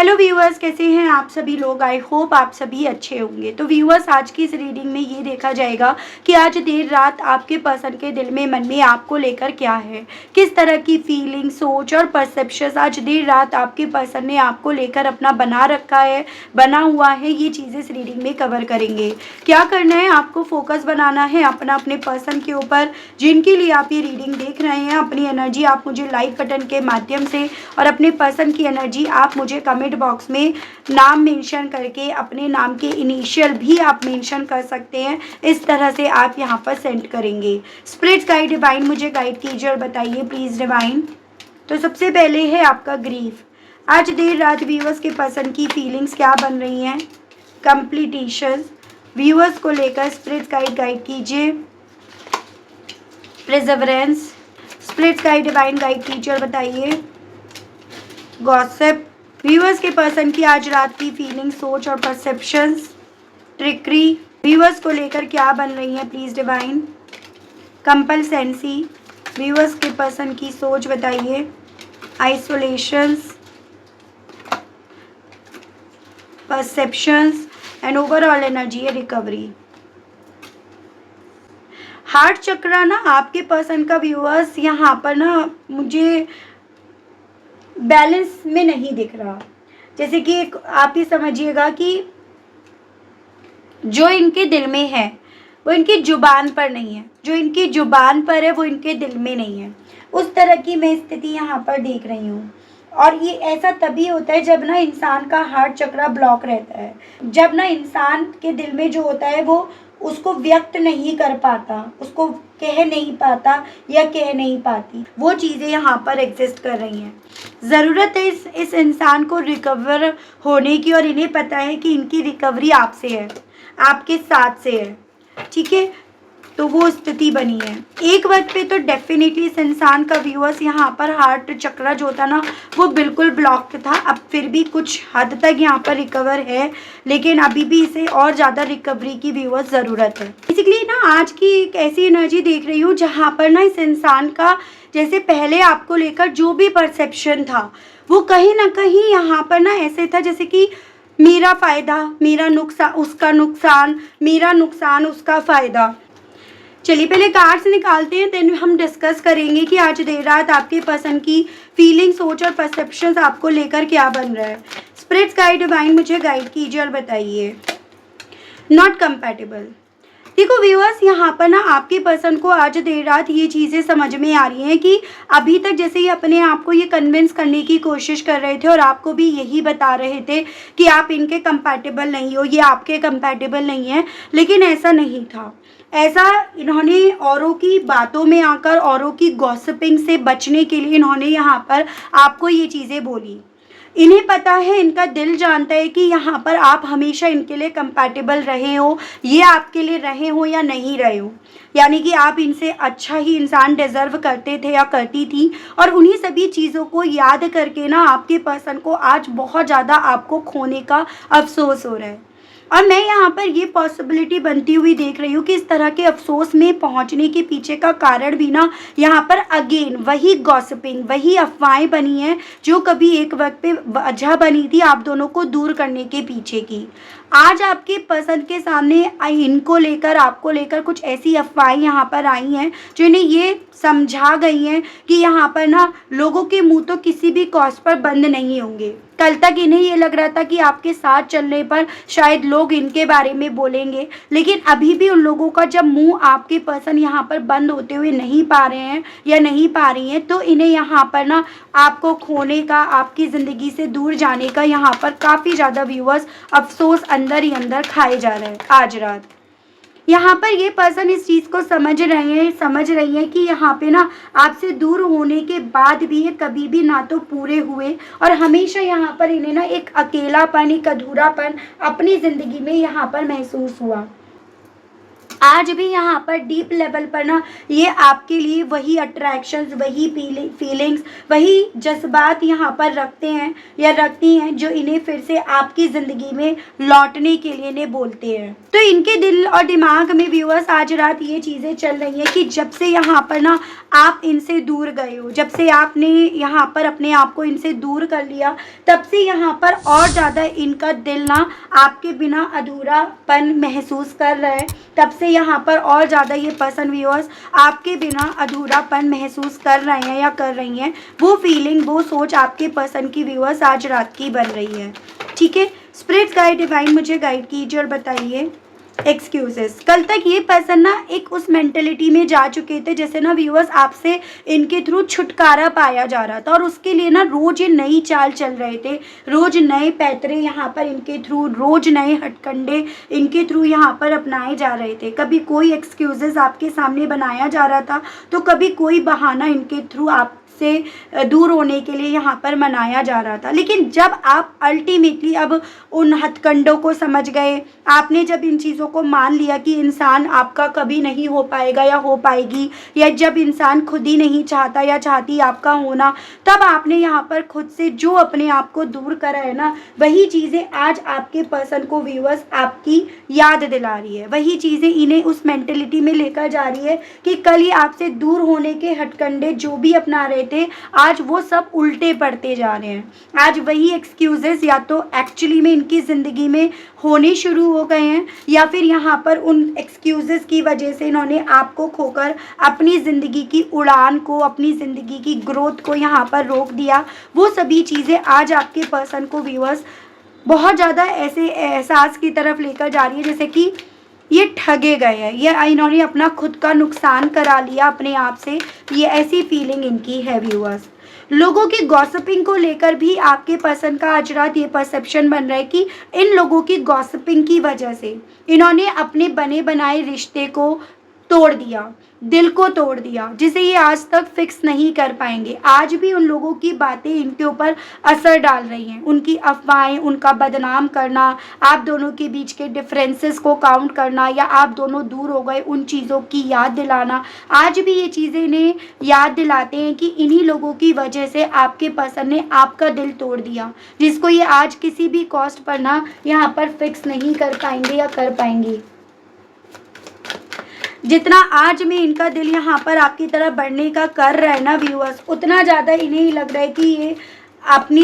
Hello viewers, कैसे हैं आप सभी लोग। आई होप आप सभी अच्छे होंगे। तो व्यूअर्स, आज की इस रीडिंग में ये देखा जाएगा कि आज देर रात आपके पर्सन के दिल में, मन में आपको लेकर क्या है, किस तरह की फीलिंग, सोच और परसेप्शन आज देर रात आपके पर्सन ने आपको लेकर अपना बना हुआ है। ये चीज़ें इस रीडिंग में कवर करेंगे। क्या करना है, आपको फोकस बनाना है अपना अपने पर्सन के ऊपर, जिनके लिए आप ये रीडिंग देख रहे हैं। अपनी एनर्जी आप मुझे लाइक बटन के माध्यम से और अपने पर्सन की एनर्जी आप मुझे कमेंट बॉक्स में नाम मेंशन करके, अपने नाम के इनिशियल भी आप मेंशन कर सकते हैं। इस तरह से आप यहाँ पर सेंड करेंगे। स्पिरिट गाइड डिवाइन मुझे गाइड कीजिए और बताइए प्लीज डिवाइन। तो सबसे पहले है आपका ग्रीफ। आज देर रात व्यूअर्स के पर्सन की फीलिंग्स क्या बन रही हैं। कंप्लीटेशन व्यूअर्स को लेकर स्पिरिट गाइड कीजिए। प्रिजर्वेंस स्पिरिट गाइड डिवाइन गाइड कीजिए और बताइए। गॉसिप व्यूअर्स के पर्सन की आज रात की फीलिंग, सोच और परसेप्शंस। ट्रिकरी व्यूअर्स को लेकर क्या बन रही है प्लीज डिवाइन। कंपल्सेंसी व्यूअर्स के पर्सन की सोच बताइए। Isolations, perceptions and overall energy है रिकवरी। हार्ट चक्रा ना आपके पर्सन का व्यूअर्स यहाँ पर ना मुझे बैलेंस में नहीं दिख रहा। जैसे कि एक आप ये समझिएगा कि जो इनके दिल में है वो इनकी जुबान पर नहीं है, जो इनकी जुबान पर है वो इनके दिल में नहीं है। उस तरह की मैं स्थिति यहाँ पर देख रही हूँ। और ये ऐसा तभी होता है जब ना इंसान का हार्ट चक्रा ब्लॉक रहता है, जब ना इंसान के दिल में जो होता है वो उसको व्यक्त नहीं कर पाता, उसको कह नहीं पाता या कह नहीं पाती। वो चीज़ें यहाँ पर एग्जिस्ट कर रही हैं। ज़रूरत है इस इंसान को रिकवर होने की, और इन्हें पता है कि इनकी रिकवरी आपसे है, आपके साथ से है। ठीक है, तो वो स्थिति बनी है। एक वक्त पे तो डेफिनेटली इस इंसान का व्यूअर्स यहाँ पर हार्ट चक्रा जो था ना वो बिल्कुल ब्लॉक्ड था। अब फिर भी कुछ हद तक यहाँ पर रिकवर है, लेकिन अभी भी इसे और ज़्यादा रिकवरी की व्यूअर्स ज़रूरत है। बेसिकली ना आज की एक ऐसी एनर्जी देख रही हूँ जहाँ पर ना इस इंसान का, जैसे पहले आपको लेकर जो भी परसेप्शन था वो कहीं ना कहीं यहाँ पर ना ऐसे था जैसे कि मेरा फ़ायदा मेरा नुकसान, उसका नुकसान, मेरा नुकसान उसका फ़ायदा। चलिए पहले कार्ड्स निकालते हैं, देन हम डिस्कस करेंगे कि आज देर रात आपके पर्सन की फीलिंग, सोच और परसेप्शंस आपको लेकर क्या बन रहा है। स्पिरिट्स गाइड डिवाइन मुझे गाइड कीजिए और बताइए। Not compatible. देखो व्यूअर्स, यहाँ पर ना आपके पर्सन को आज देर रात ये चीज़ें समझ में आ रही हैं कि अभी तक जैसे ही अपने आप को ये कन्विंस करने की कोशिश कर रहे थे और आपको भी यही बता रहे थे कि आप इनके कंपैटिबल नहीं हो, ये आपके कंपैटिबल नहीं है, लेकिन ऐसा नहीं था। ऐसा इन्होंने औरों की बातों में आकर, औरों की गॉसिपिंग से बचने के लिए इन्होंने यहाँ पर आपको ये चीज़ें बोली। इन्हें पता है, इनका दिल जानता है कि यहाँ पर आप हमेशा इनके लिए कंपैटिबल रहे हो, ये आपके लिए रहे हो या नहीं रहे हो, यानी कि आप इनसे अच्छा ही इंसान डिज़र्व करते थे या करती थी। और उन्हीं सभी चीज़ों को याद करके ना आपके पर्सन को आज बहुत ज़्यादा आपको खोने का अफसोस हो रहा है। और मैं यहाँ पर ये पॉसिबिलिटी बनती हुई देख रही हूँ कि इस तरह के अफसोस में पहुँचने के पीछे का कारण भी ना यहाँ पर अगेन वही गॉसिपिंग, वही अफवाहें बनी हैं जो कभी एक वक्त पे वजह बनी थी आप दोनों को दूर करने के पीछे की। आज आपके पर्सन के सामने इनको लेकर, आपको लेकर कुछ ऐसी अफवाहें यहाँ पर आई हैं जो इन्हें ये समझा गई हैं कि यहाँ पर ना लोगों के मुंह तो किसी भी कॉस्ट पर बंद नहीं होंगे। कल तक इन्हें ये लग रहा था कि आपके साथ चलने पर शायद लोग इनके बारे में बोलेंगे, लेकिन अभी भी उन लोगों का जब मुंह आपके पर्सन यहाँ पर बंद होते हुए नहीं पा रहे हैं या नहीं पा रही हैं, तो इन्हें यहाँ पर ना आपको खोने का, आपकी ज़िंदगी से दूर जाने का यहाँ पर काफ़ी ज़्यादा व्यूअर्स अफसोस अंदर ही अंदर खाए जा रहे हैं। आज रात यहाँ पर ये पर्सन इस चीज़ को समझ रही हैं कि यहाँ पे ना आपसे दूर होने के बाद भी ये कभी भी ना तो पूरे हुए, और हमेशा यहाँ पर इन्हें ना एक अकेलापन, एक अधूरापन अपनी ज़िंदगी में यहाँ पर महसूस हुआ। आज भी यहाँ पर डीप लेवल पर ना ये आपके लिए वही अट्रैक्शंस, वही फीलिंग्स, वही जज्बात यहाँ पर रखते हैं या रखती हैं जो इन्हें फिर से आपकी ज़िंदगी में लौटने के लिए इन्हें बोलते हैं। तो इनके दिल और दिमाग में व्यूअर्स आज रात ये चीज़ें चल रही हैं कि जब से यहाँ पर ना आप इनसे दूर गए हो, जब से आपने यहाँ पर अपने आप को इनसे दूर कर लिया, तब से यहाँ पर और ज़्यादा इनका दिल ना आपके बिना अधूरापन महसूस कर रहा है। तब से यहाँ पर और ज़्यादा ये पर्सन व्यूअर्स आपके बिना अधूरापन महसूस कर रहे हैं या कर रही हैं। वो फीलिंग, वो सोच आपके पर्सन की व्यूअर्स आज रात की बन रही है। ठीक है, स्पिरिट गाइड डिवाइन मुझे गाइड कीजिए और बताइए एक्सक्यूजेस। कल तक ये पर्सन ना एक उस मेंटेलिटी में जा चुके थे जैसे ना व्यूअर्स आपसे इनके थ्रू छुटकारा पाया जा रहा था, और उसके लिए ना रोज ये नई चाल चल रहे थे, रोज नए पैतरे यहाँ पर इनके थ्रू, रोज नए हथकंडे इनके थ्रू यहाँ पर अपनाए जा रहे थे। कभी कोई एक्सक्यूजेस आपके सामने बनाया जा रहा था, तो कभी कोई बहाना इनके थ्रू आप से दूर होने के लिए यहाँ पर मनाया जा रहा था। लेकिन जब आप अल्टीमेटली अब उन हथकंडों को समझ गए, आपने जब इन चीज़ों को मान लिया कि इंसान आपका कभी नहीं हो पाएगा या हो पाएगी, या जब इंसान खुद ही नहीं चाहता या चाहती आपका होना, तब आपने यहाँ पर खुद से जो अपने आप को दूर करा है ना, वही चीज़ें आज आपके पर्सन को व्यूअर्स आपकी याद दिला रही है। वही चीज़ें इन्हें उस मेंटेलिटी में लेकर जा रही है कि कल ही आपसे दूर होने के हथकंडे जो भी अपना रहे थे, आज वो सब उल्टे पड़ते जा रहे हैं। आज वही एक्सक्यूजेस या तो एक्चुअली में इनकी ज़िंदगी में होने शुरू हो गए हैं, या फिर यहाँ पर उन एक्सक्यूजेस की वजह से इन्होंने आपको खोकर अपनी ज़िंदगी की उड़ान को, अपनी ज़िंदगी की ग्रोथ को यहाँ पर रोक दिया। वो सभी चीज़ें आज आपके पर्सन को व्यूअर्स बहुत ज़्यादा ऐसे एहसास की तरफ लेकर जा रही है जैसे कि ये ठगे गए हैं, ये इन्होंने अपना खुद का नुकसान करा लिया अपने आप से। ये ऐसी फीलिंग इनकी है व्यूअर्स। लोगों की गॉसिपिंग को लेकर भी आपके पर्सन का आज रात ये परसेप्शन बन रहा है कि इन लोगों की गॉसिपिंग की वजह से इन्होंने अपने बने बनाए रिश्ते को तोड़ दिया, दिल को तोड़ दिया, जिसे ये आज तक फिक्स नहीं कर पाएंगे। आज भी उन लोगों की बातें इनके ऊपर असर डाल रही हैं, उनकी अफवाहें, उनका बदनाम करना, आप दोनों के बीच के डिफरेंसेस को काउंट करना, या आप दोनों दूर हो गए उन चीज़ों की याद दिलाना। आज भी ये चीज़ें इन्हें याद दिलाते हैं कि इन्हीं लोगों की वजह से आपके पर्सन ने आपका दिल तोड़ दिया, जिसको ये आज किसी भी कॉस्ट पर ना यहाँ पर फिक्स नहीं कर पाएंगे या कर पाएंगी। जितना आज में इनका दिल यहाँ पर आपकी तरफ बढ़ने का कर रहा है ना व्यूअर्स, उतना ज़्यादा इन्हें ही लग रहा है कि ये अपनी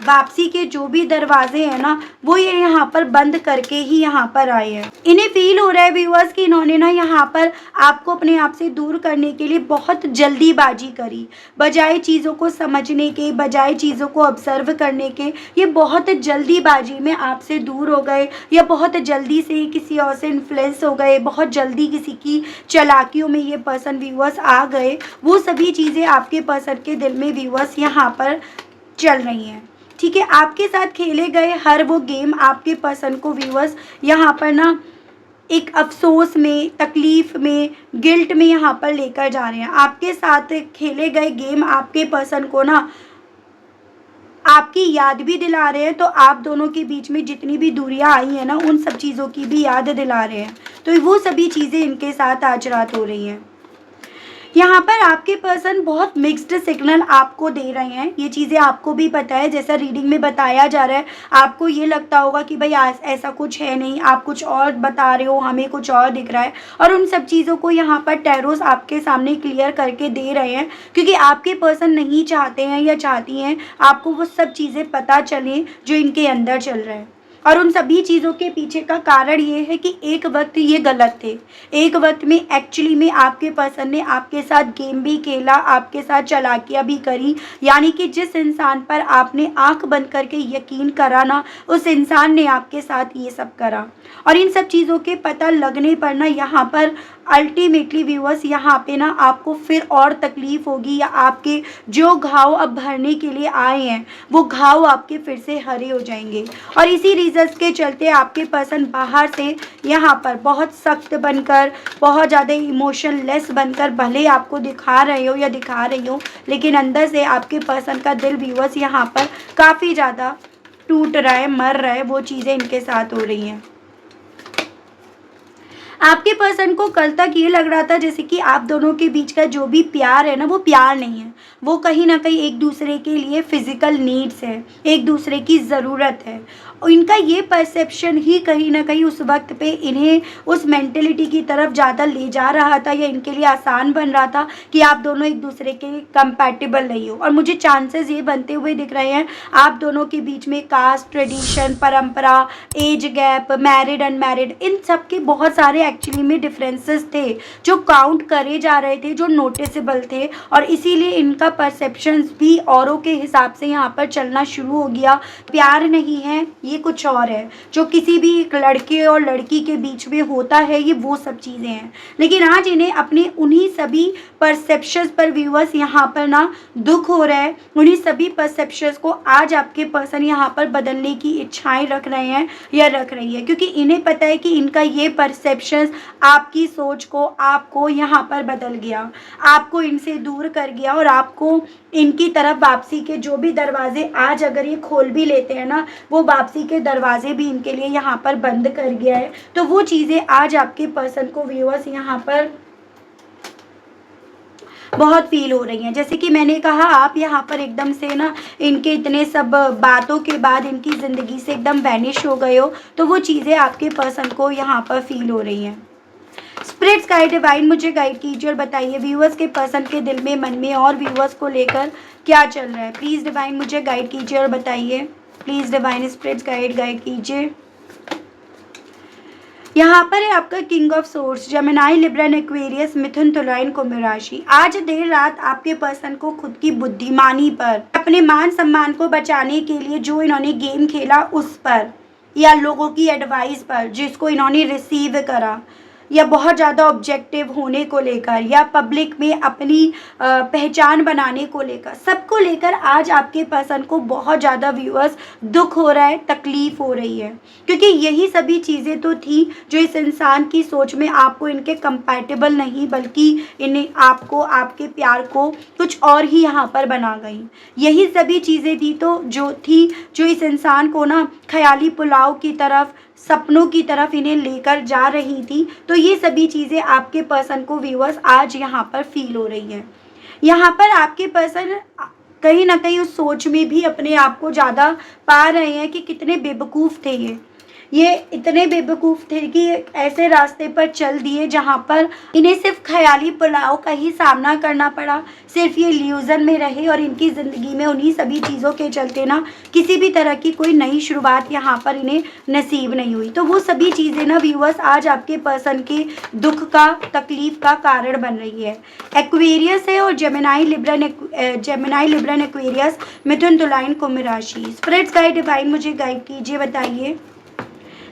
वापसी के जो भी दरवाजे हैं ना, वो ये यहाँ पर बंद करके ही यहाँ पर आए हैं। इन्हें फील हो रहा है व्यूअर्स कि इन्होंने ना यहाँ पर आपको अपने आप से दूर करने के लिए बहुत जल्दीबाजी करी, बजाय चीज़ों को समझने के, बजाय चीज़ों को ऑब्जर्व करने के, ये बहुत जल्दीबाजी में आपसे दूर हो गए, या बहुत जल्दी से किसी और से इन्फ्लुएंस हो गए, बहुत जल्दी किसी की चालाकियों में ये पर्सन व्यूअर्स आ गए। वो सभी चीज़ें आपके पर्सन के दिल में व्यूअर्स यहाँ पर चल रही हैं। ठीक है, आपके साथ खेले गए हर वो गेम आपके पर्सन को व्यूअर्स यहाँ पर ना एक अफसोस में, तकलीफ में, गिल्ट में यहाँ पर लेकर जा रहे हैं। आपके साथ खेले गए गेम आपके पर्सन को ना आपकी याद भी दिला रहे हैं, तो आप दोनों के बीच में जितनी भी दूरियां आई हैं ना, उन सब चीज़ों की भी याद दिला रहे हैं। तो वो सभी चीज़ें इनके साथ आज रात हो रही हैं। यहाँ पर आपके पर्सन बहुत मिक्स्ड सिग्नल आपको दे रहे हैं। ये चीज़ें आपको भी पता है, जैसा रीडिंग में बताया जा रहा है। आपको ये लगता होगा कि भाई ऐसा कुछ है नहीं, आप कुछ और बता रहे हो, हमें कुछ और दिख रहा है। और उन सब चीज़ों को यहाँ पर टैरोस आपके सामने क्लियर करके दे रहे हैं, क्योंकि आपके पर्सन नहीं चाहते हैं या चाहती हैं आपको वो सब चीज़ें पता चलें जो इनके अंदर चल रहा है। और उन सभी चीज़ों के पीछे का कारण ये है कि एक वक्त ये गलत थे, एक वक्त में एक्चुअली में आपके पर्सन ने आपके साथ गेम भी खेला, आपके साथ चालाकियाँ भी करी। यानी कि जिस इंसान पर आपने आंख बंद करके यकीन करा ना, उस इंसान ने आपके साथ ये सब करा। और इन सब चीज़ों के पता लगने पर ना यहाँ पर अल्टीमेटली व्यूअर्स यहाँ पे ना आपको फिर और तकलीफ होगी, या आपके जो घाव अब भरने के लिए आए हैं वो घाव आपके फिर से हरे हो जाएंगे। और इसी रीजंस के चलते आपके पर्सन बाहर से यहाँ पर बहुत सख्त बनकर, बहुत ज़्यादा इमोशनलेस बनकर भले आपको दिखा रहे हो या दिखा रही हो, लेकिन अंदर से आपके पर्सन का दिल व्यूअर्स यहाँ पर काफ़ी ज़्यादा टूट रहा है, मर रहा है। वो चीज़ें इनके साथ हो रही हैं। आपके पर्सन को कल तक ये लग रहा था जैसे कि आप दोनों के बीच का जो भी प्यार है ना, वो प्यार नहीं है, वो कहीं ना कहीं एक दूसरे के लिए फिजिकल नीड्स है, एक दूसरे की ज़रूरत है। और इनका ये परसेप्शन ही कहीं ना कहीं उस वक्त पे इन्हें उस मेंटेलिटी की तरफ ज़्यादा ले जा रहा था, या इनके लिए आसान बन रहा था कि आप दोनों एक दूसरे के कंपैटिबल नहीं हो। और मुझे चांसेस ये बनते हुए दिख रहे हैं आप दोनों के बीच में कास्ट, ट्रेडिशन, परंपरा, एज गैप, मैरिड, अनमैरिड, इन सब के बहुत सारे एक्चुअली में डिफरेंसेस थे जो काउंट करे जा रहे थे, जो नोटिसेबल थे। और इसीलिए इनका परसेप्शंस भी औरों के हिसाब से यहाँ पर चलना शुरू हो गया। प्यार नहीं है, ये कुछ और है। जो किसी भी एक लड़के और लड़की के बीच में होता है, ये वो सब चीज़ें हैं। लेकिन आज इन्हें अपने उन्हीं सभी परसेप्शंस पर व्यूअर्स यहाँ पर ना दुख हो रहा है। उन्हीं सभी परसेप्शंस को आज आपके पर्सन यहाँ पर बदलने की इच्छाएं रख रहे हैं या रख रही है, क्योंकि इन्हें पता है कि इनका ये परसेप्शंस आपकी सोच को, आपको यहाँ पर बदल गया, आपको इनसे दूर कर गया, और आपको इनकी तरफ वापसी के जो भी दरवाजे आज अगर ये खोल भी लेते हैं ना, वो वापसी के दरवाजे भी इनके लिए यहाँ पर बंद कर गया है। तो वो चीज़ें आज आपके पर्सन को व्यूअर्स यहाँ पर बहुत फील हो रही हैं। जैसे कि मैंने कहा, आप यहाँ पर एकदम से ना इनके इतने सब बातों के बाद इनकी ज़िंदगी से एकदम वैनिश हो गए हो, तो वो चीज़ें आपके पर्सन को यहाँ पर फील हो रही हैं। स्पिरिट्स गाइड डिवाइन मुझे गाइड कीजिए और बताइए व्यूअर्स के पर्सन के दिल में, मन में और व्यूअर्स को लेकर क्या चल रहा है। प्लीज़ डिवाइन मुझे गाइड कीजिए और बताइए। प्लीज़ डिवाइन स्पिरिट्स गाइड कीजिए। यहाँ पर है आपका king of swords, Gemini, Libra, Aquarius, Mithun, Tula, Kumbh राशि। आज देर रात आपके पर्सन को खुद की बुद्धिमानी पर, अपने मान सम्मान को बचाने के लिए जो इन्होंने गेम खेला उस पर, या लोगों की एडवाइस पर जिसको इन्होंने रिसीव करा, या बहुत ज़्यादा ऑब्जेक्टिव होने को लेकर, या पब्लिक में अपनी पहचान बनाने को लेकर, सबको लेकर आज आपके पर्सन को बहुत ज़्यादा व्यूअर्स दुख हो रहा है, तकलीफ़ हो रही है, क्योंकि यही सभी चीज़ें तो थी जो इस इंसान की सोच में आपको इनके कंपैटिबल नहीं, बल्कि इन्हें आपको, आपके प्यार को कुछ और ही यहाँ पर बना गई। यही सभी चीज़ें थी तो जो इस इंसान को ना ख्याली पुलाव की तरफ, सपनों की तरफ इन्हें लेकर जा रही थी। तो ये सभी चीज़ें आपके पर्सन को व्यूअर्स आज यहाँ पर फील हो रही है। यहाँ पर आपके पर्सन कहीं ना कहीं उस सोच में भी अपने आप को ज़्यादा पा रहे हैं कि कितने बेवकूफ़ थे ये इतने बेवकूफ़ थे कि ऐसे रास्ते पर चल दिए जहाँ पर इन्हें सिर्फ ख्याली पुलाव का ही सामना करना पड़ा, सिर्फ ये इल्यूज़न में रहे, और इनकी ज़िंदगी में उन्हीं सभी चीज़ों के चलते ना किसी भी तरह की कोई नई शुरुआत यहाँ पर इन्हें नसीब नहीं हुई। तो वो सभी चीज़ें ना व्यूअर्स आज आपके पर्सन के दुख का, तकलीफ़ का कारण बन रही है। एक्वेरियस है और Gemini, Libra, Aquarius, Mithun, Tula, Kumbh राशि। स्पिरिट्स गाइड डिवाइन मुझे गाइड कीजिए, बताइए।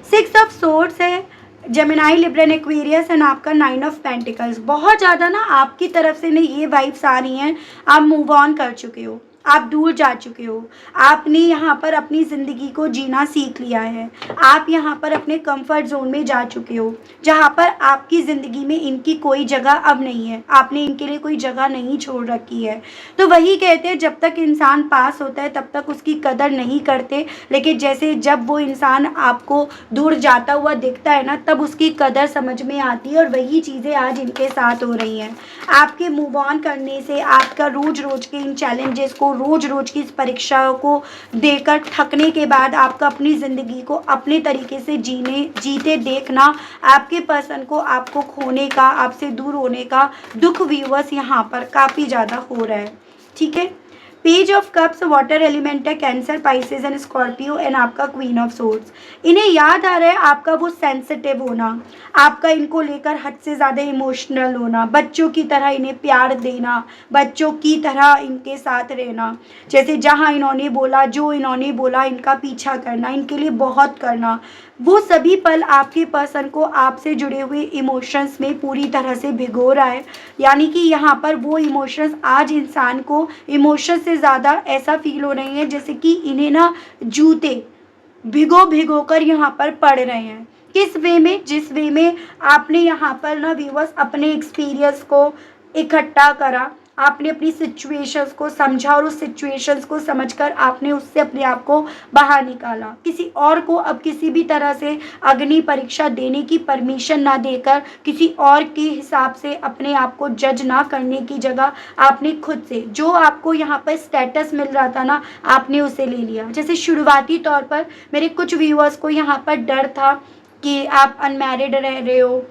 6 ऑफ सोर्ड्स है, जेमिनी, लिब्रा, एक्वेरियस, एंड आपका 9 ऑफ पेंटिकल्स। बहुत ज़्यादा ना आपकी तरफ से ना ये वाइब्स आ रही हैं, आप मूव ऑन कर चुके हो, आप दूर जा चुके हो, आपने यहाँ पर अपनी ज़िंदगी को जीना सीख लिया है, आप यहाँ पर अपने कंफर्ट जोन में जा चुके हो, जहाँ पर आपकी ज़िंदगी में इनकी कोई जगह अब नहीं है, आपने इनके लिए कोई जगह नहीं छोड़ रखी है। तो वही कहते हैं, जब तक इंसान पास होता है तब तक उसकी कदर नहीं करते, लेकिन जैसे जब वो इंसान आपको दूर जाता हुआ दिखता है ना, तब उसकी कदर समझ में आती है। और वही चीज़ें आज इनके साथ हो रही हैं। आपके मूव ऑन करने से, आपका रोज़ रोज़ के इन चैलेंजेस को, रोज़ रोज़ की इस परीक्षाओं को देकर थकने के बाद आपका अपनी ज़िंदगी को अपने तरीके से जीते देखना, आपके पर्सन को आपको खोने का, आपसे दूर होने का दुख व्यूअर्स यहाँ पर काफ़ी ज़्यादा हो रहा है। ठीक है। Page of cups water element है, Cancer, Pisces and Scorpio, and आपका क्वीन ऑफ सोर्ड्स। इन्हें याद आ रहा है आपका वो सेंसिटिव होना, आपका इनको लेकर हद से ज़्यादा इमोशनल होना, बच्चों की तरह इन्हें प्यार देना, बच्चों की तरह इनके साथ रहना, जैसे जहाँ इन्होंने बोला, जो इन्होंने बोला, इनका पीछा करना, इनके लिए बहुत करना। वो सभी पल आपके पर्सन को आपसे जुड़े हुए इमोशंस में पूरी तरह से भिगो रहा है। यानी कि यहाँ पर वो इमोशंस आज इंसान को इमोशंस से ज़्यादा ऐसा फील हो रही हैं जैसे कि इन्हें ना जूते भिगो कर यहाँ पर पड़ रहे हैं। किस वे में? जिस वे में आपने यहाँ पर ना व्यूअर्स अपने एक्सपीरियंस को इकट्ठा करा, आपने अपनी सिचुएशंस को समझा और उस सिचुएशंस को समझकर आपने उससे अपने आप को बाहर निकाला। किसी और को अब किसी भी तरह से अग्नि परीक्षा देने की परमिशन ना देकर, किसी और के हिसाब से अपने आप को जज ना करने की जगह आपने खुद से जो आपको यहाँ पर स्टेटस मिल रहा था ना, आपने उसे ले लिया। जैसे शुरुआती तौर पर मेरे कुछ व्यूअर्स को यहाँ पर डर था कि आप अनमैरिड रह रहे हो,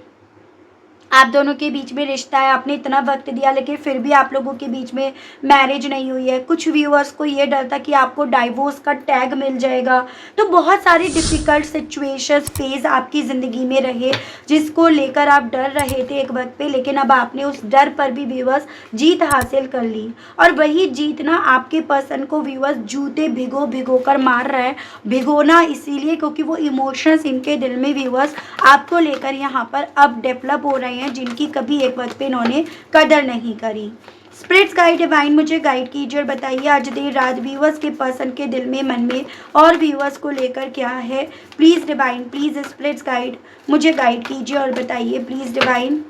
आप दोनों के बीच में रिश्ता है, आपने इतना वक्त दिया लेकिन फिर भी आप लोगों के बीच में मैरिज नहीं हुई है। कुछ व्यूअर्स को ये डर था कि आपको डाइवोर्स का टैग मिल जाएगा। तो बहुत सारी डिफ़िकल्ट सिचुएशंस फेज़ आपकी ज़िंदगी में रहे जिसको लेकर आप डर रहे थे एक वक्त पे, लेकिन अब आपने उस डर पर भी व्यूअर्स जीत हासिल कर ली। और वही जीत ना आपके पर्सन को व्यूअर्स जूते भिगो भिगो कर मार रहा है। भिगोना इसीलिए क्योंकि वो इमोशंस इनके दिल में व्यूअर्स आपको लेकर यहाँ पर अब डेवलप हो रहे हैं जिनकी कभी एक वक्त पे इन्होंने कदर नहीं करी। स्पिरिट्स गाइड डिवाइन मुझे गाइड कीजिए और बताइए आज देर रात व्यूअर्स के पर्सन के दिल में, मन में और व्यूअर्स को लेकर क्या है। Please divine, please spirits guide मुझे गाइड कीजिए और बताइए please divine.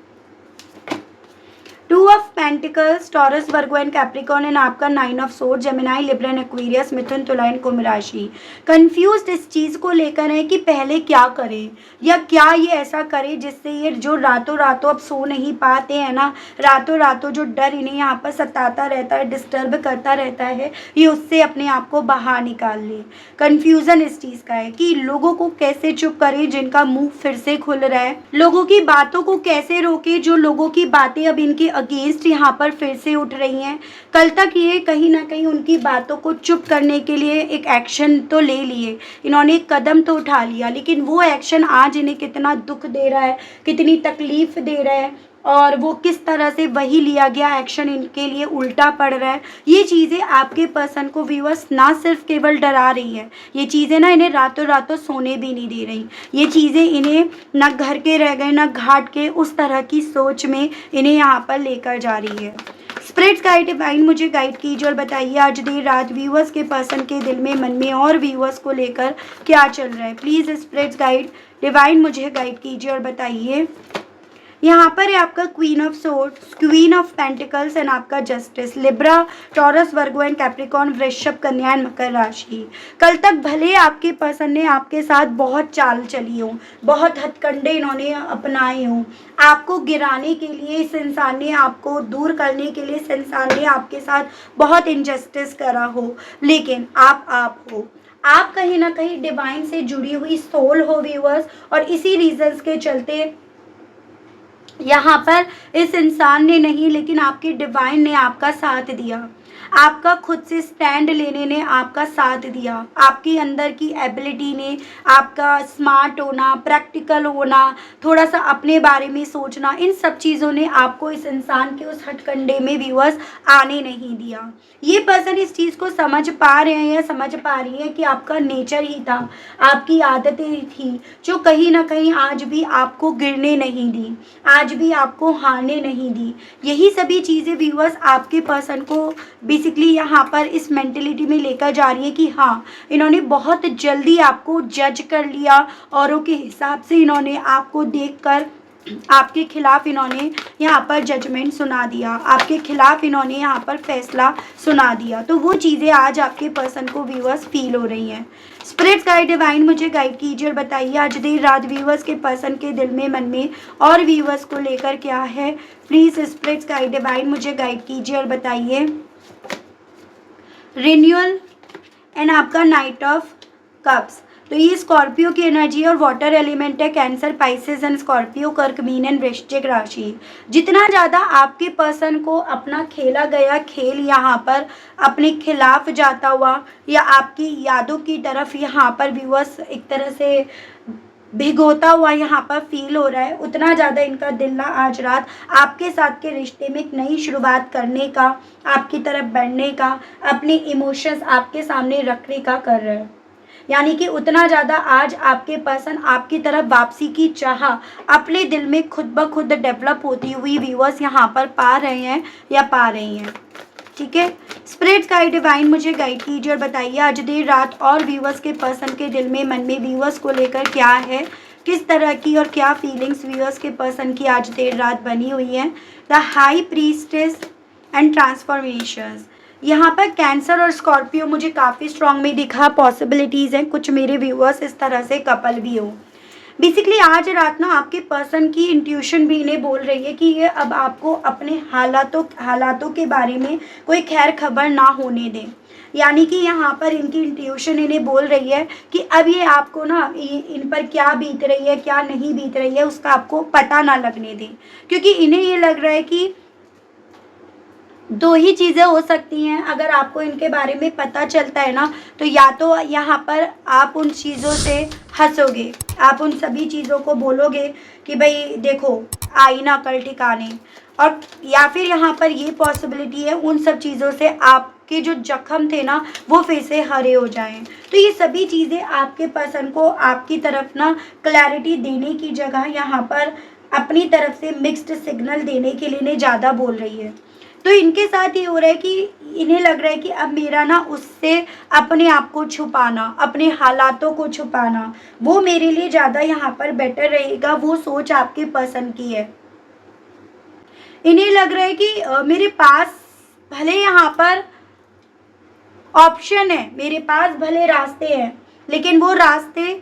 2 of pentacles, Taurus, Virgo and Capricorn and आपका 9 of sword, Gemini, Libra and Aquarius, Mithun, Tula and कुंभ राशि। कंफ्यूज्ड इस चीज़ को लेकर है कि पहले क्या करें या क्या ये ऐसा करे जिससे ये जो रातों रातों अब सो नहीं पाते हैं ना, रातों रातों जो डर इन्हें यहाँ पर सताता रहता है, डिस्टर्ब करता रहता है, ये उससे अपने आप को बाहर निकाल ले। कन्फ्यूज़न इस चीज़ का है कि लोगों को कैसे चुप करें जिनका मुंह फिर से खुल रहा है, लोगों की बातों को कैसे रोके जो लोगों की बातें अब इनके अगेंस्ट यहाँ पर फिर से उठ रही हैं। कल तक ये कहीं ना कहीं उनकी बातों को चुप करने के लिए एक एक्शन तो ले लिए, इन्होंने एक कदम तो उठा लिया, लेकिन वो एक्शन आज इन्हें कितना दुख दे रहा है, कितनी तकलीफ दे रहा है और वो किस तरह से वही लिया गया एक्शन इनके लिए उल्टा पड़ रहा है। ये चीज़ें आपके पर्सन को व्यूअर्स ना सिर्फ केवल डरा रही है, ये चीज़ें ना इन्हें रातों रातों सोने भी नहीं दे रही। ये चीज़ें इन्हें ना घर के रह गए ना घाट के, उस तरह की सोच में इन्हें यहाँ पर लेकर जा रही है। स्पिरिट्स गाइड डिवाइन मुझे गाइड कीजिए और बताइए आज देर रात व्यूअर्स के पर्सन के दिल में, मन में और व्यूअर्स को लेकर क्या चल रहा है। प्लीज़ स्पिरिट्स गाइड डिवाइन मुझे गाइड कीजिए और बताइए। यहाँ पर है आपका queen of swords, queen of pentacles and आपका justice, Libra, Taurus, Virgo and Capricorn, Vrishabh, Kanya and मकर राशि। कल तक भले आपके पर्सन ने आपके साथ बहुत चाल चली हो, बहुत हथकंडे इन्होंने अपनाए हों, आपको गिराने के लिए इस इंसान ने, आपको दूर करने के लिए इस इंसान ने आपके साथ बहुत इनजस्टिस करा हो, लेकिन आप हो, आप कहीं ना कहीं डिवाइन से जुड़ी हुई सोल हो व्यूअर्स, और इसी रीजंस के चलते यहाँ पर इस इंसान ने नहीं लेकिन आपके डिवाइन ने आपका साथ दिया, आपका खुद से स्टैंड लेने ने आपका साथ दिया, आपके अंदर की एबिलिटी ने, आपका स्मार्ट होना, प्रैक्टिकल होना, थोड़ा सा अपने बारे में सोचना, इन सब चीज़ों ने आपको इस इंसान के उस हथकंडे में व्यूअर्स आने नहीं दिया। ये पर्सन इस चीज़ को समझ पा रहे हैं या समझ पा रही है कि आपका नेचर ही था, आपकी आदतें ही थी जो कहीं ना कहीं आज भी आपको गिरने नहीं दी, आज भी आपको हारने नहीं दी। यही सभी चीज़ें व्यूअर्स आपके पर्सन को बेसिकली यहाँ पर इस मेंटेलिटी में लेकर जा रही है कि हाँ, इन्होंने बहुत जल्दी आपको जज कर लिया, औरों के हिसाब से इन्होंने आपको देखकर आपके खिलाफ इन्होंने यहाँ पर जजमेंट सुना दिया, आपके खिलाफ इन्होंने यहाँ पर फैसला सुना दिया। तो वो चीज़ें आज आपके पर्सन को व्यूअर्स फील हो रही हैं। स्पिरिट्स गाइड डिवाइन मुझे गाइड कीजिए और बताइए आज देर रात व्यूअर्स के पर्सन के दिल में, मन में और व्यूअर्स को लेकर क्या है। प्लीज़ स्पिरिट्स गाइड डिवाइन मुझे गाइड कीजिए और बताइए। रिन्यूअल एंड आपका नाइट ऑफ कप्स, तो ये स्कॉर्पियो की एनर्जी और वाटर एलिमेंट है, कैंसर, पाइसेस एंड स्कॉर्पियो, कर्क, मीन एंड वृश्चिक राशि। जितना ज़्यादा आपके पर्सन को अपना खेला गया खेल यहाँ पर अपने खिलाफ जाता हुआ या आपकी यादों की तरफ यहाँ पर व्यूअर्स एक तरह से भिगोता हुआ यहाँ पर फील हो रहा है, उतना ज़्यादा इनका दिल ना आज रात आपके साथ के रिश्ते में एक नई शुरुआत करने का, आपकी तरफ बढ़ने का, अपने इमोशंस आपके सामने रखने का कर रहे हैं। यानी कि उतना ज़्यादा आज आपके पर्सन आपकी तरफ वापसी की चाह अपने दिल में खुद ब खुद डेवलप होती हुई व्यूअर्स यहाँ पर पा रहे हैं या पा रही हैं। ठीक है, स्पिरिट्स गाइड डिवाइन मुझे गाइड कीजिए और बताइए आज देर रात और व्यूअर्स के पर्सन के दिल में, मन में व्यूअर्स को लेकर क्या है, किस तरह की और क्या फीलिंग्स व्यूअर्स के पर्सन की आज देर रात बनी हुई है। The high priestess and transformations. यहाँ पर कैंसर और स्कॉर्पियो मुझे काफ़ी स्ट्रांग में दिखा, पॉसिबिलिटीज़ हैं कुछ मेरे व्यूअर्स इस तरह से कपल भी हो। बेसिकली आज रात ना आपके पर्सन की इंट्यूशन भी इन्हें बोल रही है कि ये अब आपको अपने हालातों के बारे में कोई खैर खबर ना होने दें। यानी कि यहाँ पर इनकी इंट्यूशन इन्हें बोल रही है कि अब ये आपको ना इन पर क्या बीत रही है क्या नहीं बीत रही है उसका आपको पता ना लगने दें, क्योंकि इन्हें ये लग रहा है कि दो ही चीज़ें हो सकती हैं। अगर आपको इनके बारे में पता चलता है ना, तो या तो यहाँ पर आप उन चीज़ों से हंसोगे, आप उन सभी चीज़ों को बोलोगे कि भाई देखो आई ना कल ठिकाने, और या फिर यहाँ पर ये पॉसिबिलिटी है उन सब चीज़ों से आपके जो जख्म थे ना वो फिर से हरे हो जाएं। तो ये सभी चीज़ें आपके पर्सन को आपकी तरफ ना क्लैरिटी देने की जगह यहाँ पर अपनी तरफ से मिक्स्ड सिग्नल देने के लिए इन्हें ज़्यादा बोल रही है। तो इनके साथ ये हो रहा है कि इन्हें लग रहा है कि अब मेरा ना उससे अपने आप को छुपाना, अपने हालातों को छुपाना, वो मेरे लिए ज़्यादा यहाँ पर बेटर रहेगा। वो सोच आपके पर्सन की है। इन्हें लग रहा है कि मेरे पास भले यहाँ पर ऑप्शन है, मेरे पास भले रास्ते हैं, लेकिन वो रास्ते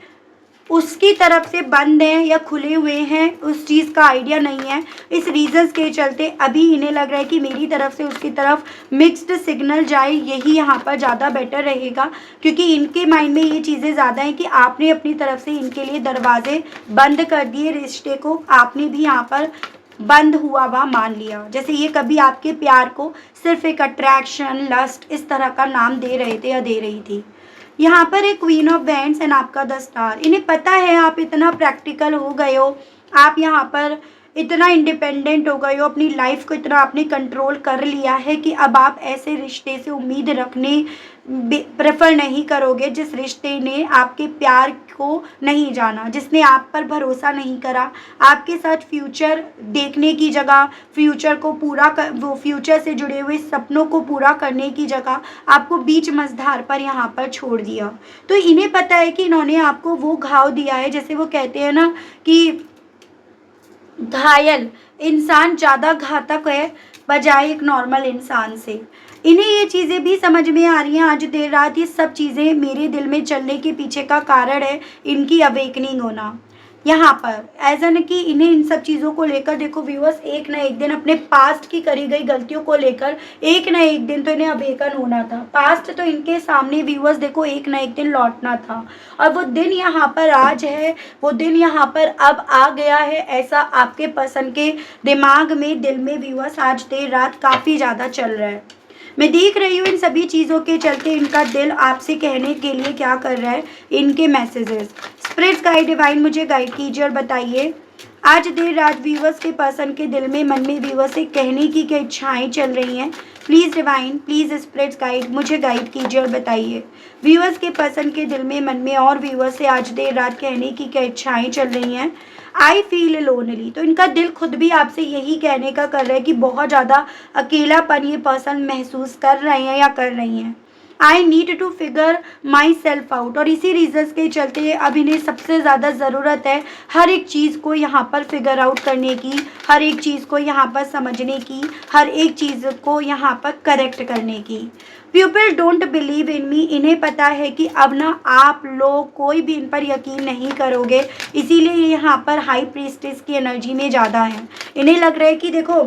उसकी तरफ से बंद हैं या खुले हुए हैं, उस चीज़ का आइडिया नहीं है। इस रीजंस के चलते अभी इन्हें लग रहा है कि मेरी तरफ से उसकी तरफ मिक्स्ड सिग्नल जाए, यही यहाँ पर ज़्यादा बेटर रहेगा, क्योंकि इनके माइंड में ये चीज़ें ज़्यादा हैं कि आपने अपनी तरफ से इनके लिए दरवाजे बंद कर दिए, रिश्ते को आपने भी यहाँ पर बंद हुआ हुआ मान लिया। जैसे ये कभी आपके प्यार को सिर्फ एक अट्रैक्शन, लस्ट इस तरह का नाम दे रहे थे या दे रही थी। यहाँ पर एक क्वीन ऑफ वैंड्स एंड आपका द स्टार। इन्हें पता है आप इतना प्रैक्टिकल हो गए हो, आप यहाँ पर इतना इंडिपेंडेंट हो गए हो, अपनी लाइफ को इतना आपने कंट्रोल कर लिया है कि अब आप ऐसे रिश्ते से उम्मीद रखने प्रेफर नहीं करोगे जिस रिश्ते ने आपके प्यार को नहीं जाना, जिसने आप पर भरोसा नहीं करा, आपके साथ फ्यूचर देखने की जगह फ्यूचर को वो फ्यूचर से जुड़े हुए सपनों को पूरा करने की जगह आपको बीच मझधार पर यहाँ पर छोड़ दिया। तो इन्हें पता है कि इन्होंने आपको वो घाव दिया है, जैसे वो कहते हैं ना कि घायल इंसान ज़्यादा घातक है बजाय एक नॉर्मल इंसान से। इन्हें ये चीज़ें भी समझ में आ रही हैं आज देर रात। ये सब चीज़ें मेरे दिल में चलने के पीछे का कारण है इनकी अवेकनिंग होना यहाँ पर। ऐसा न कि इन्हें इन सब चीज़ों को लेकर, देखो व्यूअर्स, एक ना एक दिन अपने पास्ट की करी गई गलतियों को लेकर एक ना एक दिन तो इन्हें अवेकन होना था। पास्ट तो इनके सामने व्यूअर्स देखो एक ना एक दिन लौटना था, और वो दिन यहाँ पर आज है, वो दिन यहाँ पर अब आ गया है। ऐसा आपके पर्सन के दिमाग में, दिल में व्यूअर्स आज देर रात काफ़ी ज़्यादा चल रहा है। मैं देख रही हूँ इन सभी चीज़ों के चलते इनका दिल आपसे कहने के लिए क्या कर रहा है, इनके मैसेजेस। स्पिरिट्स गाइड डिवाइन मुझे गाइड कीजिए और बताइए आज देर रात व्यूअर्स के पर्सन के दिल में, मन में व्यूअर्स से कहने की क्या इच्छाएं चल रही हैं। Please divine, please spirits guide मुझे गाइड कीजिए और बताइए व्यूअर्स के पर्सन के दिल में, मन में और व्यूअर्स से आज देर रात कहने की क्या इच्छाएं चल रही हैं। आई फील लोनली, तो इनका दिल खुद भी आपसे यही कहने का कर रहा है कि बहुत ज़्यादा अकेलापन ये पर्सन महसूस कर रहे हैं या कर रही हैं। I need to figure myself out, और इसी रीजन्स के चलते अब इन्हें सबसे ज़्यादा ज़रूरत है हर एक चीज़ को यहाँ पर फिगर आउट करने की, हर एक चीज़ को यहाँ पर समझने की, हर एक चीज़ को यहाँ पर करेक्ट करने की। पीपल डोंट बिलीव इन मी, इन्हें पता है कि अब ना आप लोग कोई भी इन पर यकीन नहीं करोगे, इसीलिए ये यहाँ पर हाई प्रीस्टेस की एनर्जी में ज़्यादा है। इन्हें लग रहा है कि देखो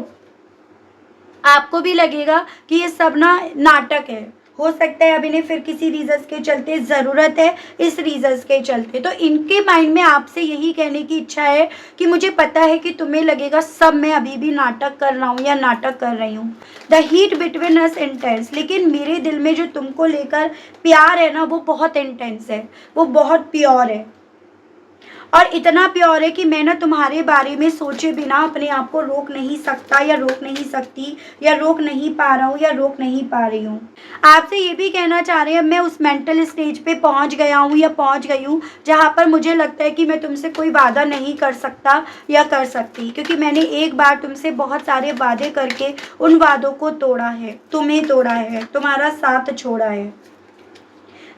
आपको भी लगेगा कि ये सब ना नाटक है, हो सकता है अब इन्हें फिर किसी रीजन्स के चलते ज़रूरत है, इस रीजन्स के चलते। तो इनके माइंड में आपसे यही कहने की इच्छा है कि मुझे पता है कि तुम्हें लगेगा सब मैं अभी भी नाटक कर रहा हूँ या नाटक कर रही हूँ। The heat between us intense, लेकिन मेरे दिल में जो तुमको लेकर प्यार है ना वो बहुत इंटेंस है, वो बहुत प्योर है, और इतना प्योर है कि मैं ना तुम्हारे बारे में सोचे बिना अपने आप को रोक नहीं सकता या रोक नहीं सकती या रोक नहीं पा रहा हूँ या रोक नहीं पा रही हूँ। आपसे ये भी कहना चाह रहे हैं मैं उस मेंटल स्टेज पे पहुँच गया हूँ या पहुँच गई हूँ जहाँ पर मुझे लगता है कि मैं तुमसे कोई वादा नहीं कर सकता या कर सकती, क्योंकि मैंने एक बार तुमसे बहुत सारे वादे करके उन वादों को तोड़ा है, तुम्हें तोड़ा है, तुम्हारा साथ छोड़ा है।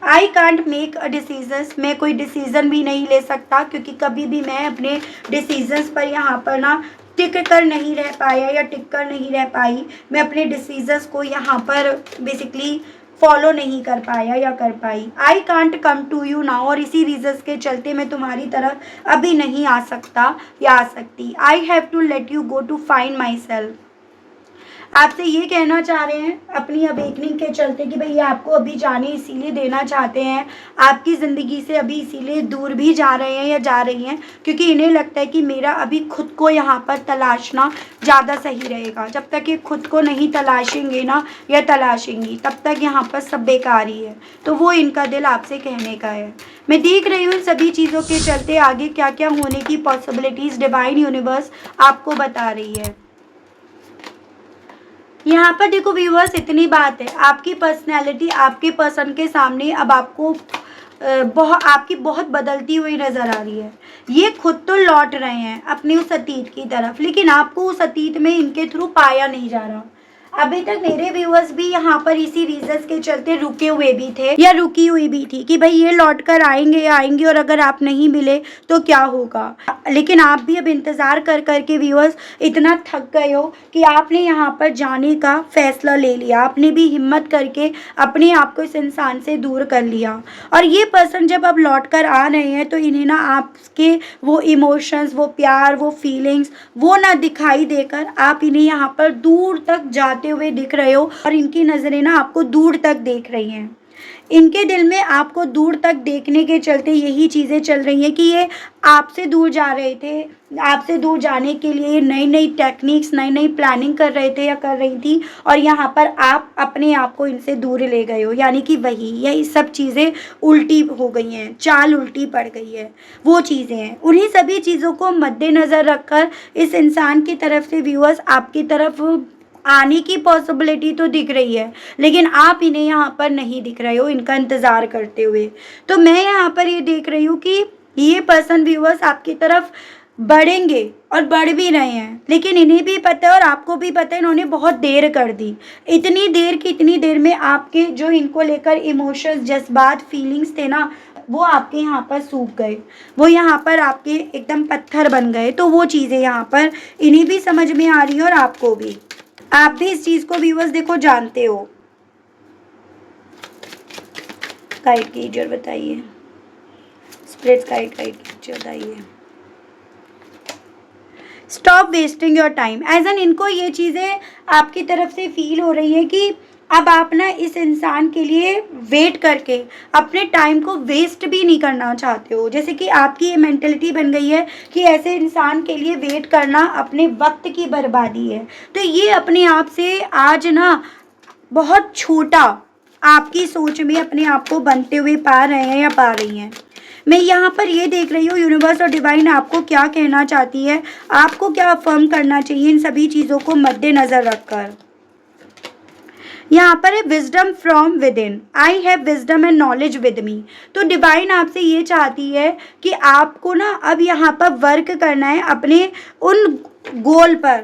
I can't make a decisions, मैं कोई डिसीज़न भी नहीं ले सकता, क्योंकि कभी भी मैं अपने डिसीजंस पर यहाँ पर ना टिक कर नहीं रह पाया या टिक कर नहीं रह पाई, मैं अपने डिसीजंस को यहाँ पर बेसिकली फॉलो नहीं कर पाया या कर पाई। I can't come to you now, और इसी रीजंस के चलते मैं तुम्हारी तरफ अभी नहीं आ सकता या आ सकती। I have to let you go to find myself. आपसे ये कहना चाह रहे हैं अपनी अवेकनिंग के चलते कि भई आपको अभी जाने इसीलिए देना चाहते हैं, आपकी ज़िंदगी से अभी इसीलिए दूर भी जा रहे हैं या जा रही हैं क्योंकि इन्हें लगता है कि मेरा अभी खुद को यहाँ पर तलाशना ज़्यादा सही रहेगा। जब तक ये खुद को नहीं तलाशेंगे ना या तलाशेंगी तब तक यहाँ पर सब बेकार ही है। तो वो इनका दिल आपसे कहने का है। मैं देख रही हूँ इन सभी चीज़ों के चलते आगे क्या क्या होने की पॉसिबिलिटीज़ डिवाइन यूनिवर्स आपको बता रही है। यहाँ पर देखो व्यूअर्स, इतनी बात है, आपकी पर्सनैलिटी आपके पर्सन के सामने अब आपको आपकी बहुत बदलती हुई नज़र आ रही है। ये खुद तो लौट रहे हैं अपने उस अतीत की तरफ, लेकिन आपको उस अतीत में इनके थ्रू पाया नहीं जा रहा। अभी तक मेरे व्यूअर्स भी यहाँ पर इसी रीजंस के चलते रुके हुए भी थे या रुकी हुई भी थी कि भाई ये लौट कर आएंगे और अगर आप नहीं मिले तो क्या होगा। लेकिन आप भी अब इंतज़ार कर करके व्यूअर्स इतना थक गए हो कि आपने यहाँ पर जाने का फैसला ले लिया। आपने भी हिम्मत करके अपने आप को इस इंसान से दूर कर लिया। और ये पर्सन जब अब लौट कर आ रहे हैं तो इन्हें ना आपके वो इमोशंस, वो प्यार, वो फीलिंग्स वो ना दिखाई देकर आप इन्हें यहाँ पर दूर तक जाते हुए दिख रहे हो और इनकी नजरें ना आपको दूर तक देख रही हैं। इनके दिल में आपको दूर तक देखने के चलते यही चीज़ें चल रही हैं कि ये आपसे दूर जा रहे थे, आपसे दूर जाने के लिए नई नई टेक्निक्स, नई नई प्लानिंग कर रहे थे या कर रही थी, और यहाँ पर आप अपने आप को इनसे दूर ले गए हो। यानी कि वही यही सब चीज़ें उल्टी हो गई हैं, चाल उल्टी पड़ गई है, वो चीज़ें हैं। उन्हीं सभी चीज़ों को मद्देनज़र रखकर इस इंसान की तरफ से व्यूअर्स आपकी तरफ आने की पॉसिबिलिटी तो दिख रही है, लेकिन आप इन्हें यहाँ पर नहीं दिख रहे हो इनका इंतज़ार करते हुए। तो मैं यहाँ पर ये देख रही हूँ कि ये पर्सन व्यूअर्स आपकी तरफ बढ़ेंगे और बढ़ भी रहे हैं, लेकिन इन्हें भी पता है और आपको भी पता है इन्होंने बहुत देर कर दी। इतनी देर में आपके जो इनको लेकर इमोशंस, जज्बात, फीलिंग्स थे ना, वो आपके यहाँ पर सूख गए, वो यहाँ पर आपके एकदम पत्थर बन गए। तो वो चीज़ें यहाँ पर इन्हें भी समझ में आ रही है और आपको भी। आप भी इस चीज़ को व्यूअर्स देखो जानते हो। गाइड कीजिए और बताइए, स्पिरिट्स गाइड कीजिए, बताइए। Stop wasting your time. As an इनको ये चीज़ें आपकी तरफ से फील हो रही है कि अब आप ना इस इंसान के लिए वेट करके अपने टाइम को वेस्ट भी नहीं करना चाहते हो। जैसे कि आपकी ये मेंटलिटी बन गई है कि ऐसे इंसान के लिए वेट करना अपने वक्त की बर्बादी है। तो ये अपने आप से आज ना बहुत छोटा आपकी सोच में अपने आप को बनते हुए पा रहे हैं या पा रही हैं। मैं यहाँ पर ये देख रही हूँ यूनिवर्स और डिवाइन आपको क्या कहना चाहती है, आपको क्या अफर्म करना चाहिए इन सभी चीज़ों को मद्देनज़र रखकर। यहाँ पर है wisdom from with in. I have wisdom and knowledge with me. तो डिवाइन आपसे ये चाहती है कि आपको ना अब यहाँ पर वर्क करना है अपने उन गोल पर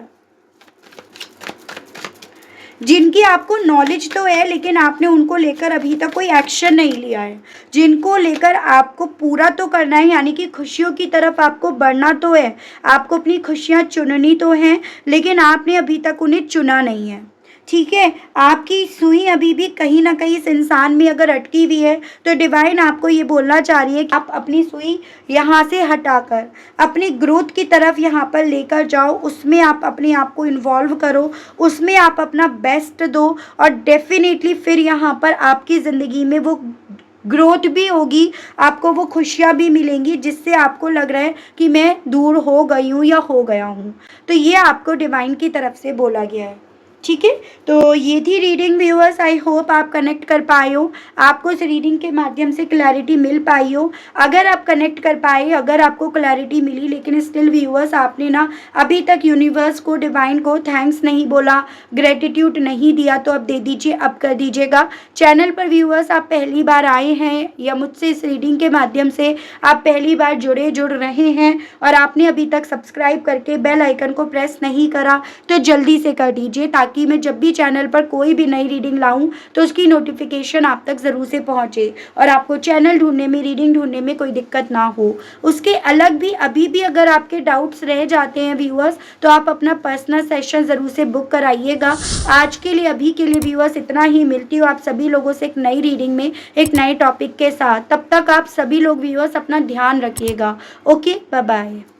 जिनकी आपको नॉलेज तो है, लेकिन आपने उनको लेकर अभी तक कोई एक्शन नहीं लिया है, जिनको लेकर आपको पूरा तो करना है। यानी कि खुशियों की तरफ आपको बढ़ना तो है, आपको अपनी खुशियाँ चुननी तो हैं, लेकिन आपने अभी तक उन्हें चुना नहीं है। ठीक है, आपकी सुई अभी भी कहीं ना कहीं इस इंसान में अगर अटकी हुई है तो डिवाइन आपको ये बोलना चाह रही है कि आप अपनी सुई यहाँ से हटाकर अपनी ग्रोथ की तरफ यहाँ पर लेकर जाओ, उसमें आप अपने आप को इन्वॉल्व करो, उसमें आप अपना बेस्ट दो, और डेफिनेटली फिर यहाँ पर आपकी ज़िंदगी में वो ग्रोथ भी होगी, आपको वो खुशियाँ भी मिलेंगी जिससे आपको लग रहा है कि मैं दूर हो गई हूँ या हो गया हूँ। तो ये आपको डिवाइन की तरफ से बोला गया है। ठीक है, तो ये थी रीडिंग व्यूअर्स। आई होप आप कनेक्ट कर पाए हो, आपको इस रीडिंग के माध्यम से क्लैरिटी मिल पाई हो। अगर आप कनेक्ट कर पाए, अगर आपको क्लैरिटी मिली, लेकिन स्टिल व्यूअर्स आपने ना अभी तक यूनिवर्स को, डिवाइन को थैंक्स नहीं बोला, ग्रेटिट्यूड नहीं दिया, तो अब दे दीजिए, अब कर दीजिएगा। चैनल पर व्यूअर्स आप पहली बार आए हैं या मुझसे इस रीडिंग के माध्यम से आप पहली बार जुड़ रहे हैं और आपने अभी तक सब्सक्राइब करके बेल आइकन को प्रेस नहीं करा, तो जल्दी से कर दीजिए ताकि ताकि मैं जब भी चैनल पर कोई भी नई रीडिंग लाऊं तो उसकी नोटिफिकेशन आप तक ज़रूर से पहुंचे और आपको चैनल ढूंढने में, रीडिंग ढूंढने में कोई दिक्कत ना हो। उसके अलग भी अभी भी अगर आपके डाउट्स रह जाते हैं व्यूअर्स, तो आप अपना पर्सनल सेशन ज़रूर से बुक कराइएगा। आज के लिए, अभी के लिए व्यूअर्स इतना ही। मिलती हूँ आप सभी लोगों से एक नई रीडिंग में, एक नए टॉपिक के साथ। तब तक आप सभी लोग व्यूअर्स अपना ध्यान रखिएगा। Okay, bye bye.